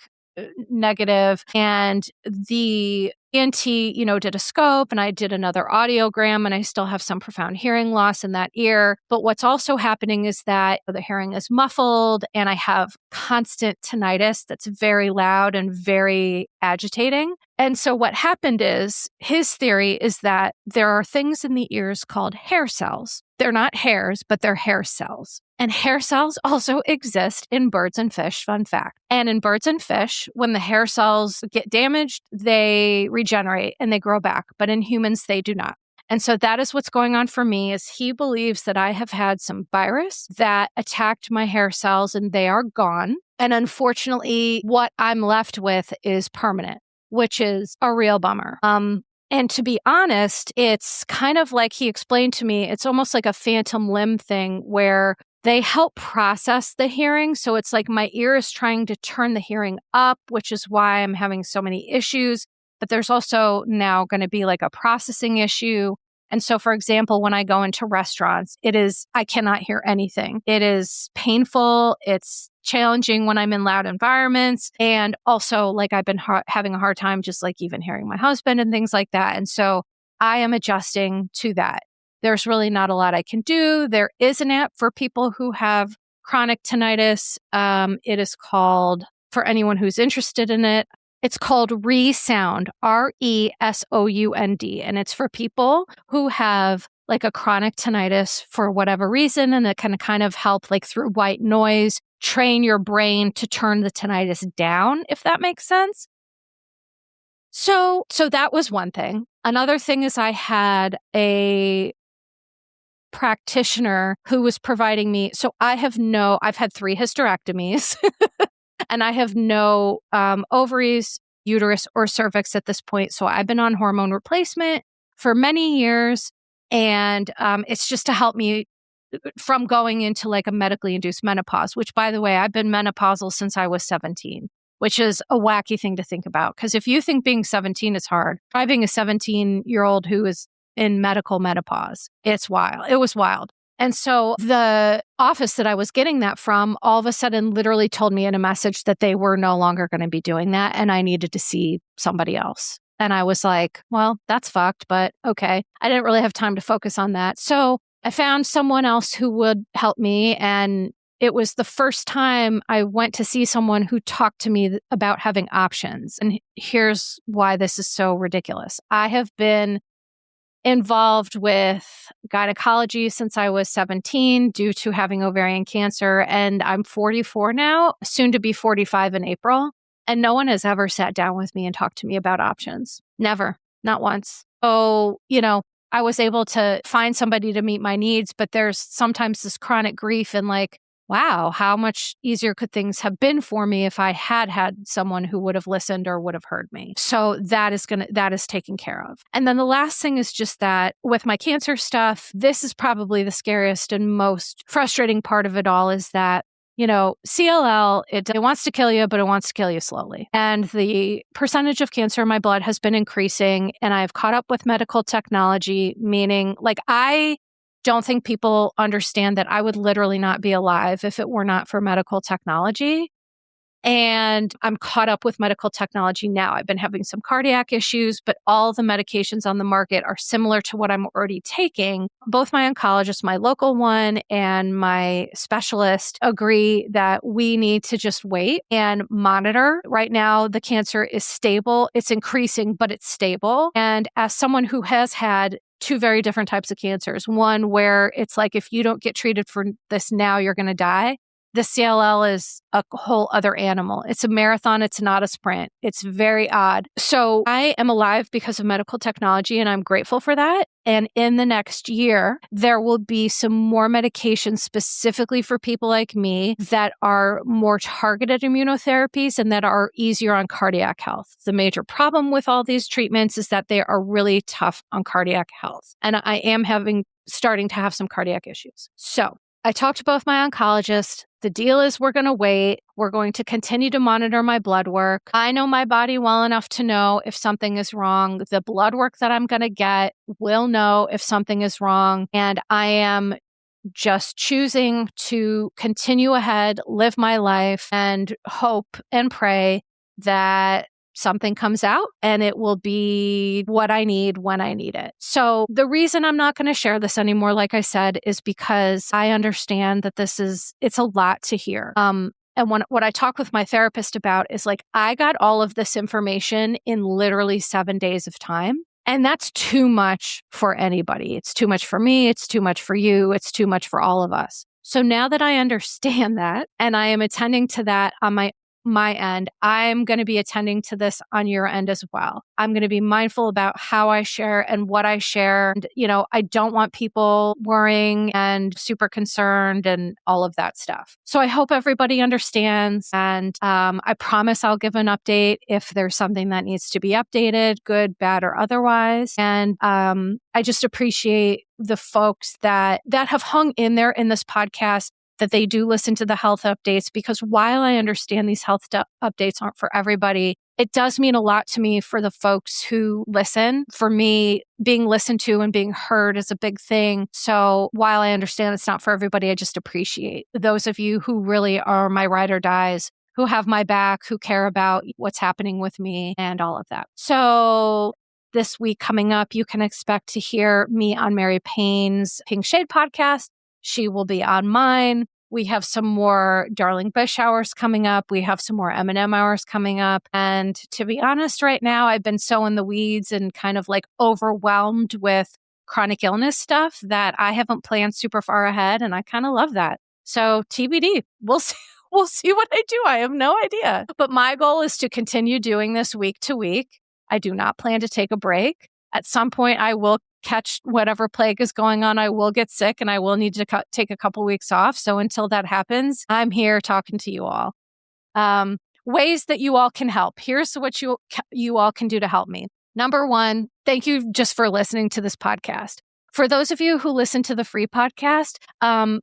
negative, and the ENT, did a scope, and I did another audiogram, and I still have some profound hearing loss in that ear. But what's also happening is that the hearing is muffled, and I have constant tinnitus that's very loud and very agitating. And so what happened is, his theory is that there are things in the ears called hair cells. They're not hairs, but they're hair cells. And hair cells also exist in birds and fish, fun fact. And in birds and fish, when the hair cells get damaged, they regenerate and they grow back. But in humans, they do not. And so that is what's going on for me, is he believes that I have had some virus that attacked my hair cells and they are gone. And unfortunately, what I'm left with is permanent, which is a real bummer. And to be honest, it's kind of like he explained to me, it's almost like a phantom limb thing where they help process the hearing. So it's like my ear is trying to turn the hearing up, which is why I'm having so many issues. But there's also now going to be a processing issue. And so, for example, when I go into restaurants, I cannot hear anything. It is painful. It's challenging when I'm in loud environments. And also, I've been having a hard time just even hearing my husband and things like that. And so I am adjusting to that. There's really not a lot I can do. There is an app for people who have chronic tinnitus. It is called, for anyone who's interested in it, it's called ReSound, ReSound. And it's for people who have a chronic tinnitus for whatever reason. And it can kind of help through white noise, train your brain to turn the tinnitus down, if that makes sense. So that was one thing. Another thing is I had a practitioner who was providing me. So I've had 3 hysterectomies and I have no ovaries, uterus, or cervix at this point. So I've been on hormone replacement for many years. And it's just to help me from going into like a medically induced menopause, which, by the way, I've been menopausal since I was 17, which is a wacky thing to think about. Because if you think being 17 is hard, try being a 17-year-old who is in medical menopause. It's wild. It was wild. And so the office that I was getting that from all of a sudden literally told me in a message that they were no longer going to be doing that and I needed to see somebody else. And I was like, well, that's fucked, but okay. I didn't really have time to focus on that. So I found someone else who would help me. And it was the first time I went to see someone who talked to me about having options. And here's why this is so ridiculous. I have been involved with gynecology since I was 17 due to having ovarian cancer. And I'm 44 now, soon to be 45 in April. And no one has ever sat down with me and talked to me about options. Never, not once. So, I was able to find somebody to meet my needs, but there's sometimes this chronic grief and like, wow, how much easier could things have been for me if I had someone who would have listened or would have heard me. So that is taken care of. And then the last thing is just that with my cancer stuff, this is probably the scariest and most frustrating part of it all is that CLL, it wants to kill you, but it wants to kill you slowly. And the percentage of cancer in my blood has been increasing, and I've caught up with medical technology, meaning like I don't think people understand that I would literally not be alive if it were not for medical technology. And I'm caught up with medical technology now. I've been having some cardiac issues, but all the medications on the market are similar to what I'm already taking. Both my oncologist, my local one, and my specialist agree that we need to just wait and monitor. Right now, the cancer is stable. It's increasing, but it's stable. And as someone who has had 2 very different types of cancers, one where it's like, if you don't get treated for this now, you're going to die. The CLL is a whole other animal. It's a marathon. It's not a sprint. It's very odd. So I am alive because of medical technology, and I'm grateful for that. And in the next year, there will be some more medications specifically for people like me that are more targeted immunotherapies and that are easier on cardiac health. The major problem with all these treatments is that they are really tough on cardiac health. And I am starting to have some cardiac issues. So I talked to both my oncologists. The deal is we're going to wait. We're going to continue to monitor my blood work. I know my body well enough to know if something is wrong. The blood work that I'm going to get will know if something is wrong. And I am just choosing to continue ahead, live my life, and hope and pray that something comes out and it will be what I need when I need it. So the reason I'm not going to share this anymore, like I said, is because I understand that it's a lot to hear. And what I talk with my therapist about is like, I got all of this information in literally 7 days of time. And that's too much for anybody. It's too much for me. It's too much for you. It's too much for all of us. So now that I understand that and I am attending to that on my end, I'm going to be attending to this on your end as well. I'm going to be mindful about how I share and what I share. And, I don't want people worrying and super concerned and all of that stuff. So I hope everybody understands. And I promise I'll give an update if there's something that needs to be updated, good, bad, or otherwise. And I just appreciate the folks that have hung in there in this podcast, that they do listen to the health updates, because while I understand these health updates aren't for everybody, it does mean a lot to me for the folks who listen. For me, being listened to and being heard is a big thing. So while I understand it's not for everybody, I just appreciate those of you who really are my ride or dies, who have my back, who care about what's happening with me and all of that. So this week coming up, you can expect to hear me on Mary Payne's Pink Shade podcast. She will be on mine. We have some more Darling Bish hours coming up. We have some more M&M hours coming up. And to be honest, right now, I've been so in the weeds and kind of like overwhelmed with chronic illness stuff that I haven't planned super far ahead. And I kind of love that. So TBD, we'll see. We'll see what I do. I have no idea. But my goal is to continue doing this week to week. I do not plan to take a break. At some point, I will catch whatever plague is going on. I will get sick and I will need to take a couple weeks off. So until that happens, I'm here talking to you all. Ways that you all can help. Here's what you all can do to help me. Number one, thank you just for listening to this podcast. For those of you who listen to the free podcast,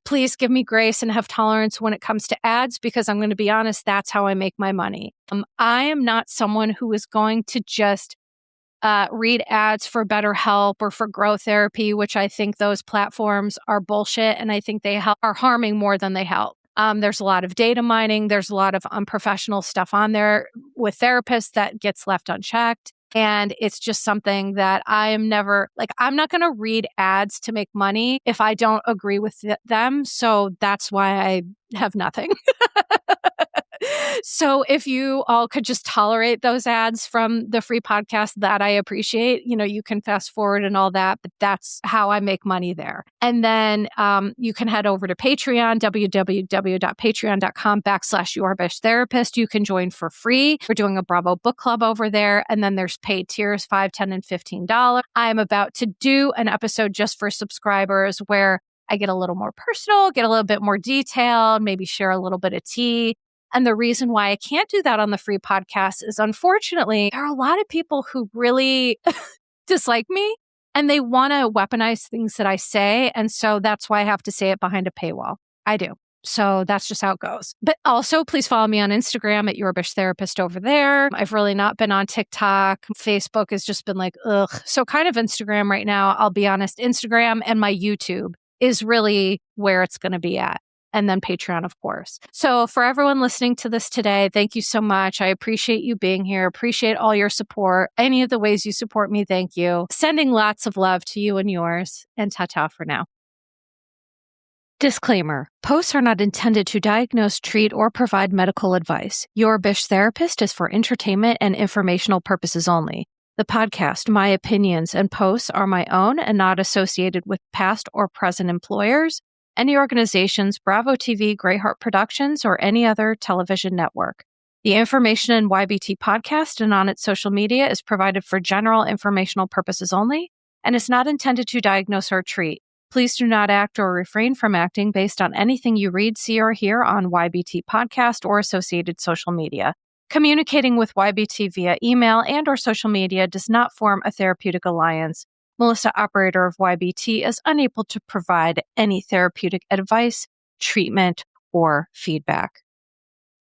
please give me grace and have tolerance when it comes to ads, because I'm going to be honest, that's how I make my money. I am not someone who is going to just read ads for BetterHelp or for Grow Therapy, which I think those platforms are bullshit, and I think they are harming more than they help. There's a lot of data mining. There's a lot of unprofessional stuff on there with therapists that gets left unchecked. And it's just something that I'm not going to read ads to make money if I don't agree with them. So that's why I have nothing. So if you all could just tolerate those ads from the free podcast, that I appreciate. You can fast forward and all that, but that's how I make money there. And then you can head over to Patreon, www.patreon.com/YourBishTherapist. You can join for free. We're doing a Bravo book club over there. And then there's paid tiers, $5, $10, and $15. I'm about to do an episode just for subscribers where I get a little more personal, get a little bit more detailed, maybe share a little bit of tea. And the reason why I can't do that on the free podcast is, unfortunately, there are a lot of people who really dislike me and they want to weaponize things that I say. And so that's why I have to say it behind a paywall. I do. So that's just how it goes. But also, please follow me on Instagram at Your Bish Therapist over there. I've really not been on TikTok. Facebook has just been like, ugh. So kind of Instagram right now, I'll be honest, Instagram and my YouTube is really where it's going to be at. And then Patreon, of course. So for everyone listening to this today, thank you so much. I appreciate you being here. Appreciate all your support. Any of the ways you support me, thank you. Sending lots of love to you and yours. And ta-ta for now. Disclaimer. Posts are not intended to diagnose, treat, or provide medical advice. Your Bish Therapist is for entertainment and informational purposes only. The podcast, my opinions, and posts are my own and not associated with past or present employers, any organizations, Bravo TV, Greyheart Productions, or any other television network. The information in YBT podcast and on its social media is provided for general informational purposes only and is not intended to diagnose or treat. Please do not act or refrain from acting based on anything you read, see, or hear on YBT podcast or associated social media. Communicating with YBT via email and or social media does not form a therapeutic alliance. Melissa, operator of YBT, is unable to provide any therapeutic advice, treatment, or feedback.